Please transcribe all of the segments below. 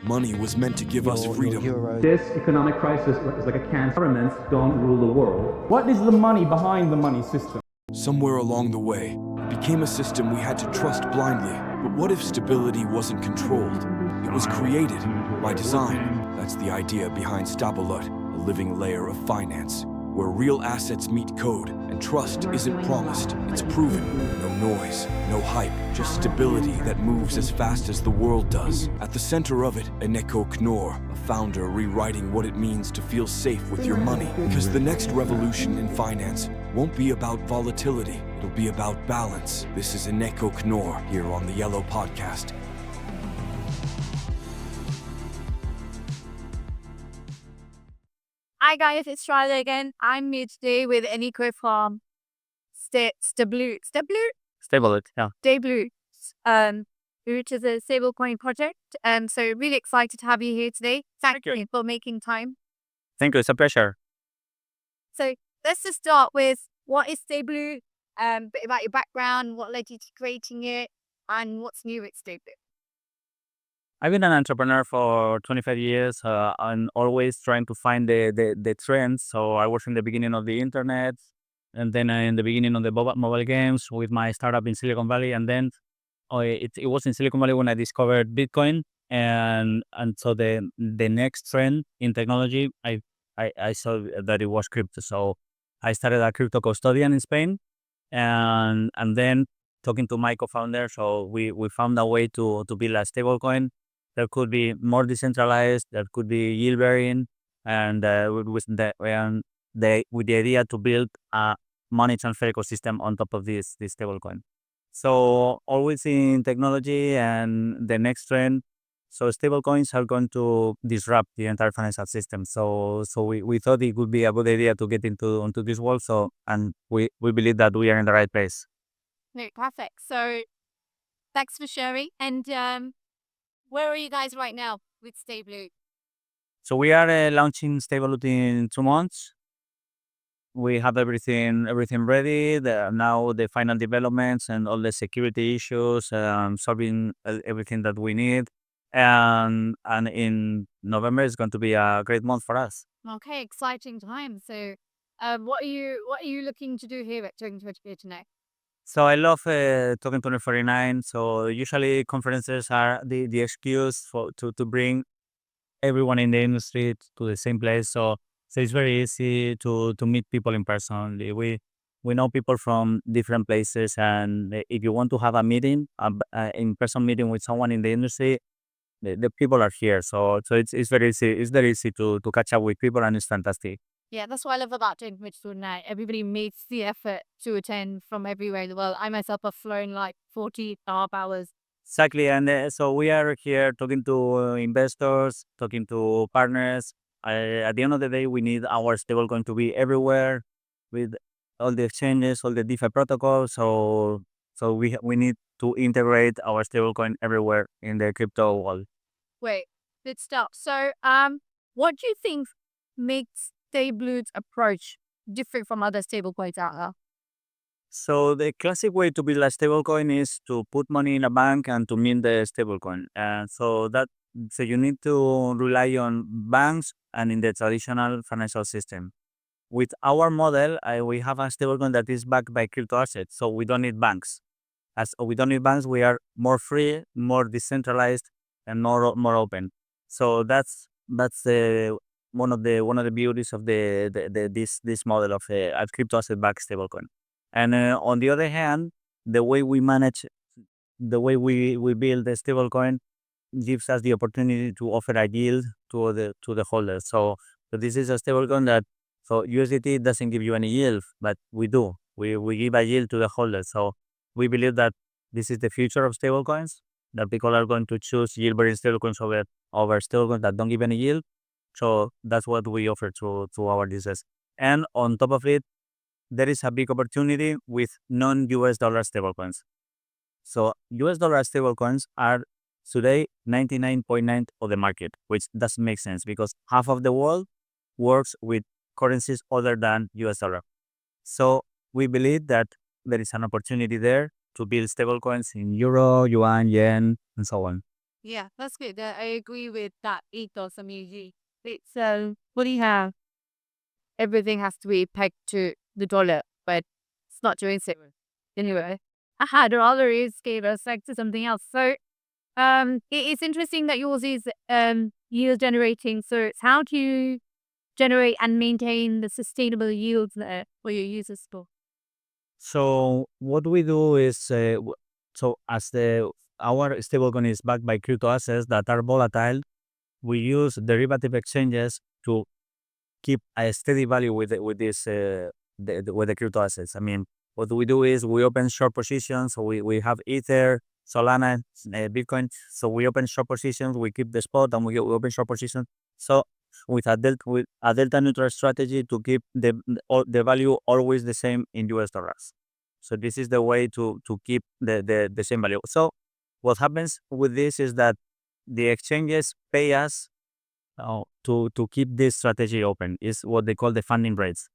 Money was meant to give us freedom. euro. This economic crisis is like a cancer. Governments don't rule the world. What is the money behind the money system? Somewhere along the way, it became a system we had to trust blindly. But what if stability wasn't controlled? It was created by design. That's the idea behind Stabolut, a living layer of finance, where real assets meet code, and trust isn't promised, it's proven. No noise, no hype, just stability that moves as fast as the world does. At the center of it, Eneko Knorr, a founder rewriting what it means to feel safe with your money. Because the next revolution in finance won't be about volatility, it'll be about balance. This is Eneko Knorr here on the Yellow Podcast. Hi guys, it's Shyla again. I'm here today with Eneko from Stabolut. Stabolut, yeah. Stabolut, which is a stablecoin project. So really excited to have you here today. Thank you for making time. Thank you. It's a pleasure. So let's just start with what is Stabolut, a bit about your background, what led you to creating it, and what's new at Stabolut. I've been an entrepreneur for 25 years. I'm always trying to find the trends. So I was in the beginning of the internet, and then in the beginning of the mobile games with my startup in Silicon Valley. And then it was in Silicon Valley when I discovered Bitcoin. And so the next trend in technology, I saw that it was crypto. So I started a crypto custodian in Spain, and then talking to my co-founder, so we found a way to build a stablecoin that could be more decentralized, that could be yield bearing, and with the idea to build a money transfer ecosystem on top of this stablecoin. So always in technology and the next trend. So stablecoins are going to disrupt the entire financial system. So we thought it would be a good idea to get onto this world. So and we believe that we are in the right place. No, perfect. So thanks for sharing. And where are you guys right now with Stabolut? So we are launching Stabolut in 2 months. We have everything ready. Now the final developments and all the security issues, solving everything that we need. And in November is going to be a great month for us. Okay, exciting time. So what are you looking to do here at 2023 tonight? So I love talking to 49. So usually conferences are the excuse to bring everyone in the industry to the same place. So it's very easy to meet people in person. We know people from different places, and if you want to have a meeting, in person meeting with someone in the industry, the people are here. So it's very easy. It's very easy to catch up with people, and it's fantastic. Yeah, that's what I love about doing Digital Night. Everybody makes the effort to attend from everywhere in the world. I myself have flown like 40.5 hours. Exactly, and so we are here talking to investors, talking to partners. At the end of the day, we need our stablecoin to be everywhere with all the exchanges, all the DeFi protocols. So we need to integrate our stablecoin everywhere in the crypto world. Wait, good stuff. So what do you think makes Stabolut's approach different from other stablecoins out there? So the classic way to build a stablecoin is to put money in a bank and to mint the stablecoin. And so you need to rely on banks and in the traditional financial system. With our model, we have a stablecoin that is backed by crypto assets, so we don't need banks. As we don't need banks, we are more free, more decentralized, and more open. So that's one of the beauties of this model of a crypto asset backed stablecoin. And on the other hand, the way we manage, the way we build the stablecoin gives us the opportunity to offer a yield to the holders. So this is a stablecoin that, so USDT doesn't give you any yield, but we do. We give a yield to the holders. So we believe that this is the future of stablecoins, that people are going to choose yield-bearing stablecoins over stablecoins that don't give any yield. So that's what we offer to our users. And on top of it, there is a big opportunity with non-US dollar stablecoins. So US dollar stablecoins are today 99.9% of the market, which doesn't make sense because half of the world works with currencies other than US dollar. So we believe that there is an opportunity there to build stablecoins in euro, yuan, yen, and so on. Yeah, that's good. I agree with that ethos. I mean, it's what do you have? Everything has to be pegged to the dollar, but it's not doing so. Anyway, aha, the dollar is gave us like to something else. So, it's interesting that yours is yield generating. So, it's how do you generate and maintain the sustainable yields there for your users for? So what we do is, so as our stablecoin is backed by crypto assets that are volatile, we use derivative exchanges to keep a steady value with this with the crypto assets. I mean, what we do is we open short positions. So we have Ether, Solana, Bitcoin. So we open short positions. We keep the spot and we open short positions. So with a delta neutral strategy to keep the value always the same in US dollars. So this is the way to keep the same value. So what happens with this is that the exchanges pay us to keep this strategy open is what they call the funding rates.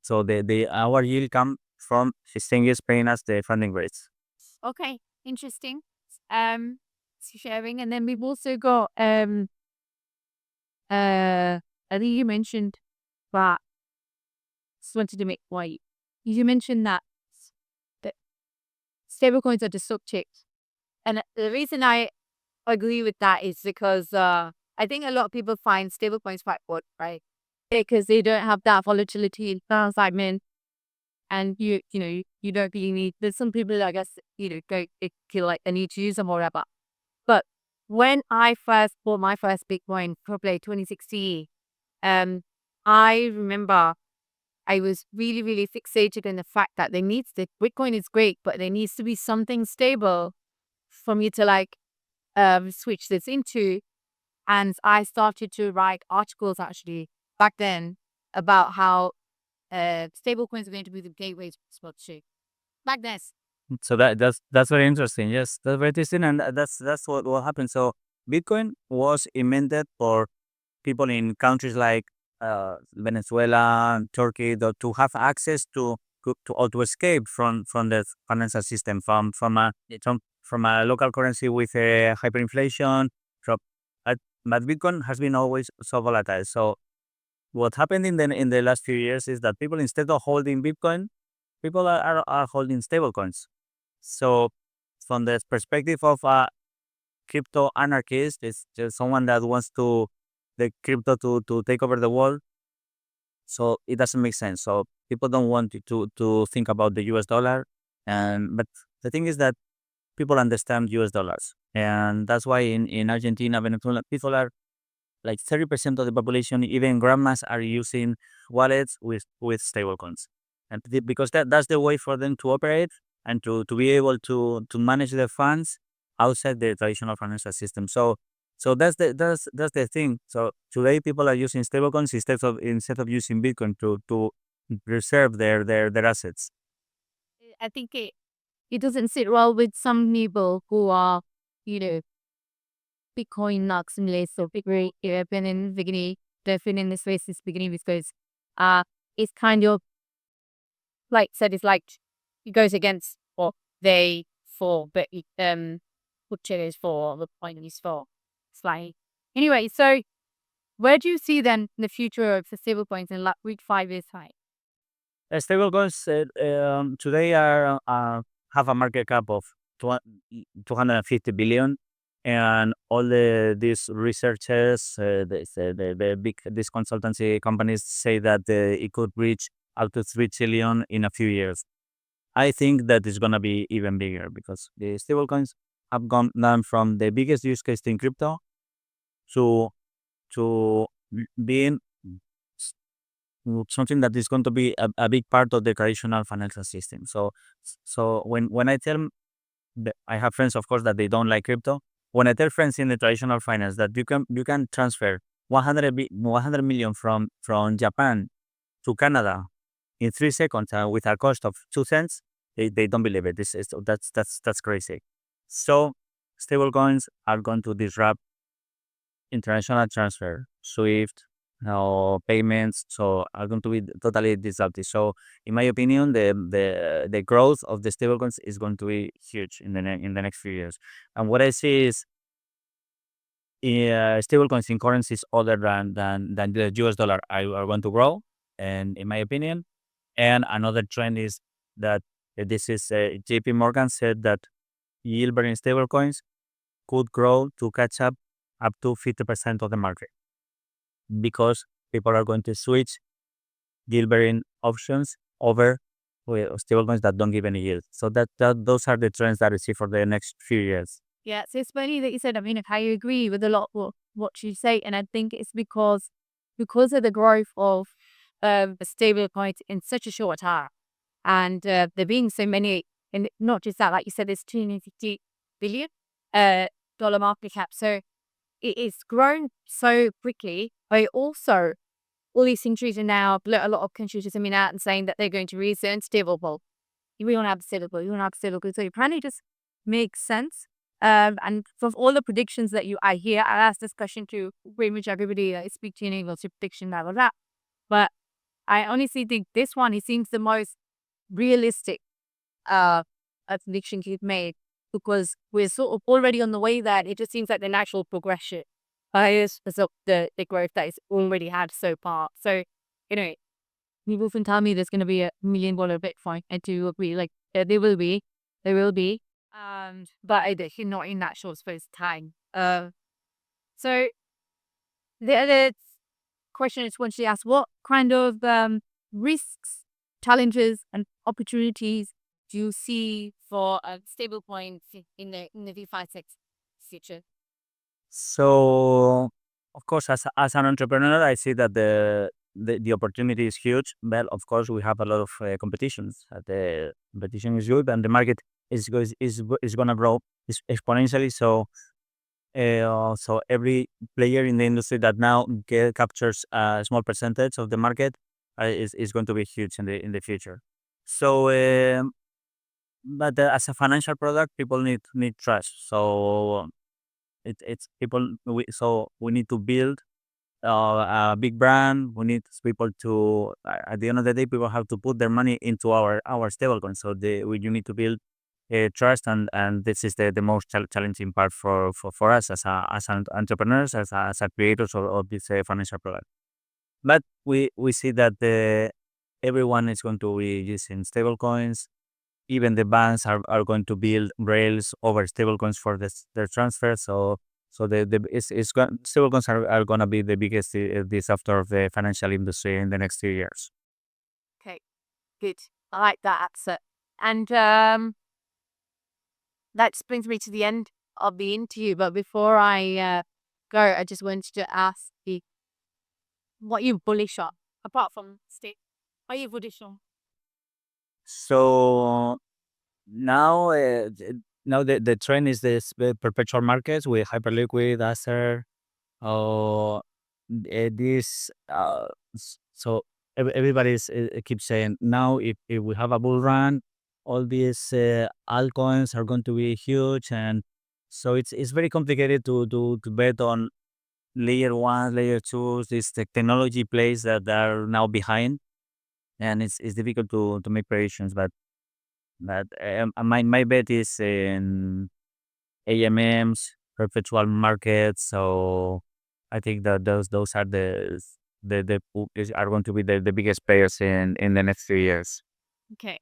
So the our yield come from exchanges paying us the funding rates. Okay, interesting. Um, sharing, and then we've also got I think you mentioned that. Just wanted to make white. You mentioned that stablecoins are disruptive, and the reason I agree with that is because I think a lot of people find stablecoins quite good, right? Because they don't have that volatility in excitement, and you don't really need. There's some people I guess go they feel like they need to use them or whatever. But when I first bought my first Bitcoin, probably 2016, I remember I was really, really fixated in the fact that the Bitcoin is great, but there needs to be something stable for me to like switch this into. And I started to write articles actually back then about how stable coins are going to be the gateway to sponsorship. Back then. So that's very interesting. Yes, that's very interesting, and that's what happened. So Bitcoin was invented for people in countries like Venezuela, Turkey, to have access to or to escape from the financial system from a local currency with a hyperinflation. From, but, but Bitcoin has been always so volatile. So what happened in the last few years is that people, instead of holding Bitcoin, people are holding stablecoins. So from the perspective of a crypto anarchist, it's just someone that wants the crypto to take over the world. So it doesn't make sense. So people don't want to think about the US dollar. But the thing is that people understand US dollars. And that's why in Argentina, Venezuela, people are like 30% of the population, even grandmas, are using wallets with stablecoins. And because that's the way for them to operate and to be able to manage their funds outside the traditional financial system. So that's the thing. So today people are using stablecoins instead of using Bitcoin to preserve their assets. I think it doesn't sit well with some people who are, you know, Bitcoin nuts and less so big been in the beginning, they've been in this space since the beginning because uh it's kind of like said it's like it goes against what they for, but what it is for, the point is for. It's like anyway, so where do you see then the future of the stable coins in like 5 years time? Stablecoins today are have a market cap of 250 billion, and all these researchers, the big these consultancy companies say that it could reach up to 3 trillion in a few years. I think that it's gonna be even bigger because the stablecoins have gone down from the biggest use case in crypto to to being something that is going to be a big part of the traditional financial system. So when I tell I have friends, of course, that they don't like crypto. When I tell friends in the traditional finance that you can transfer 100 million from Japan to Canada in 3 seconds with a cost of 2 cents, they don't believe it. This is that's crazy. So stablecoins are going to disrupt international transfer, SWIFT, payments, so are going to be totally disruptive. So, in my opinion, the growth of the stablecoins is going to be huge in the next few years. And what I see is stablecoins in currencies other than the US dollar are going to grow, and in my opinion. And another trend is that this is JP Morgan said that yield bearing stablecoins could grow to catch up to 50% of the market because people are going to switch yield bearing options over stablecoins that don't give any yield. So those are the trends that I see for the next few years. Yeah, so it's funny that you said, I mean, I agree with a lot of what you say, and I think it's because of the growth of the stable coins in such a short time, and there being so many, and not just that, like you said, there's $250 billion dollar market cap, so it is grown so quickly. But also, all these countries are now, a lot of countries are coming out and saying that they're going to return stable. We want to have stable. We want to have stable. So it apparently just makes sense. And from all the predictions that I hear, I asked this question to pretty much everybody that I speak to in English, prediction level that. But I honestly think this one, it seems the most realistic prediction he's made, because we're sort of already on the way that it just seems like the natural progression is the growth that it's already had so far. So, people often tell me there's going to be $1 million Bitcoin. I do agree, like there will be. But not in that short space of time. So the other question is once she asked, what kind of risks, challenges, and opportunities do you see for stablecoins in the DeFi future? So, of course, as an entrepreneur, I see that the opportunity is huge. But of course, we have a lot of competitions. The competition is good, and the market is going to grow exponentially. So every player in the industry that now captures a small percentage of the market is going to be huge in the future. So, but as a financial product, people need trust. So it's people. So we need to build a big brand. We need people to. At the end of the day, people have to put their money into our stablecoin. So you need to build trust, and this is the most challenging part for us as an entrepreneurs, as a creators of this financial product. But we see that everyone is going to be using stablecoins. Even the banks are going to build rails over stablecoins for their transfer. So stablecoins are going to be the biggest disruptor of the financial industry in the next 2 years. Okay, good. I like that answer. And that brings me to the end of the interview. But before I go, I just wanted to ask you, what are you bullish on? Apart from state, what are you bullish on? So now, the trend is this perpetual markets with hyperliquid asset. This so everybody keeps saying now if we have a bull run, all these altcoins are going to be huge, and so it's very complicated to bet on layer one, layer two, these technology plays that are now behind, and it's difficult to make predictions. But my bet is in AMMs, perpetual markets. So I think that those are are going to be the biggest players in the next few years. Okay,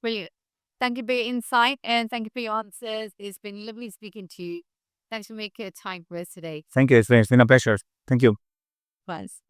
brilliant. Thank you for your insight and thank you for your answers. It's been lovely speaking to you. Thanks for making time for us today. Thank you. It's been a pleasure. Thank you. Was.